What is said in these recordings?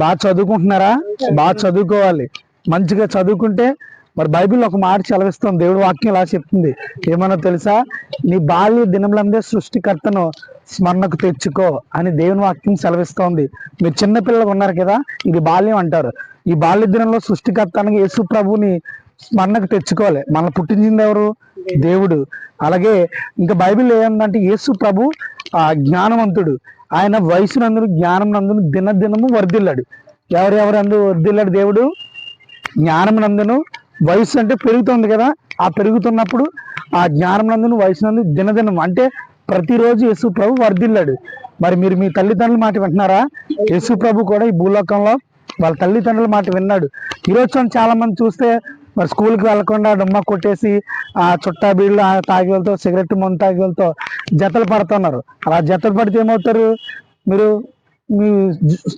బాగా చదువుకుంటున్నారా? బాగా చదువుకోవాలి. మంచిగా చదువుకుంటే మరి బైబిల్ ఒక మాట సెలవిస్తుంది, దేవుడి వాక్యం ఇలా చెప్తుంది. ఏమన్నా తెలుసా? నీ బాల్య దినములందే సృష్టికర్తను స్మరణకు తెచ్చుకో అని దేవుని వాక్యం సెలవిస్తోంది. మీరు చిన్నపిల్లలు ఉన్నారు కదా, ఇది బాల్యం అంటారు. ఈ బాల్య దినంలో సృష్టికర్త అనగా యేసు ప్రభుని స్మరణకు తెచ్చుకోవాలి. మన పుట్టించింది ఎవరు? దేవుడు. అలాగే ఇంకా బైబిల్ ఏమందంటే యేసు ప్రభు జ్ఞానవంతుడు. ఆయన వయసునందును జ్ఞానం నందును దినదినము వర్ధిల్లాడు. ఎవరెవరందు వర్ధిల్లాడు? దేవుడు జ్ఞానం నందును. వయసు అంటే పెరుగుతుంది కదా, ఆ పెరుగుతున్నప్పుడు ఆ జ్ఞానం నందును వయసు నందు దినదినం అంటే ప్రతిరోజు యేసు ప్రభు వర్ధిల్లాడు. మరి మీరు మీ తల్లిదండ్రుల మాట వింటున్నారా? యేసు ప్రభు కూడా ఈ భూలోకంలో వాళ్ళ తల్లిదండ్రుల మాట విన్నాడు. ఈరోజు చాలా మంది చూస్తే మరి స్కూల్కి వెళ్లకుండా డొమ్మ కొట్టేసి ఆ చుట్టా బీళ్ళు తాగి వెళ్తూ సిగరెట్ మందు తాగి వెళ్తూ జతలు పడుతున్నారు. అలా జతలు పడితే ఏమవుతారు? మీరు మీ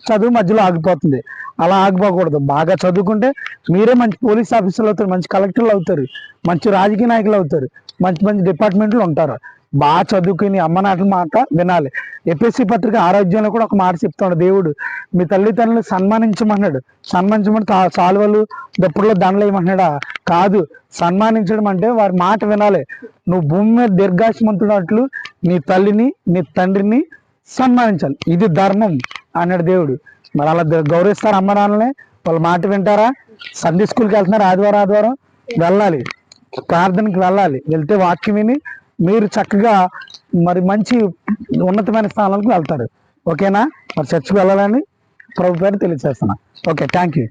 చదువు మధ్యలో ఆగిపోతుంది. అలా ఆగిపోకూడదు. బాగా చదువుకుంటే మీరే మంచి పోలీస్ ఆఫీసర్లు అవుతారు, మంచి కలెక్టర్లు అవుతారు, మంచి రాజకీయ నాయకులు అవుతారు, మంచి మంచి డిపార్ట్మెంట్లు ఉంటారు. బాగా చదువుకుని అమ్మ నాటి మాట వినాలి. ఎపిఎస్సి పత్రిక ఆరోగ్యంలో కూడా ఒక మాట చెప్తాడు దేవుడు, మీ తల్లిదండ్రులను సన్మానించమన్నాడు. సన్మానించమని సాల్వలు దప్పుడులో దండలు వేయమన్నాడా? కాదు. సన్మానించడం అంటే వారి మాట వినాలి. నువ్వు భూమి మీద దీర్ఘాయుష్మంతున్నట్లు నీ తల్లిని నీ తండ్రిని సన్మానించాలి, ఇది ధర్మం అన్నాడు దేవుడు. మరి అలా గౌరవిస్తారు అమ్మ నాన్నలే? వాళ్ళ మాట వింటారా? సండే స్కూల్కి వెళ్తున్నారు, ఆదివారం ఆదివారం వెళ్ళాలి, ప్రార్థనకి వెళ్ళాలి. వెళ్తే వాక్యం విని మీరు చక్కగా మరి మంచి ఉన్నతమైన స్థానాలకు వెళ్తారు. ఓకేనా? మరి చర్చికి వెళ్ళాలని ప్రభు పేరు తెలియజేస్తున్నా. Okay, thank you.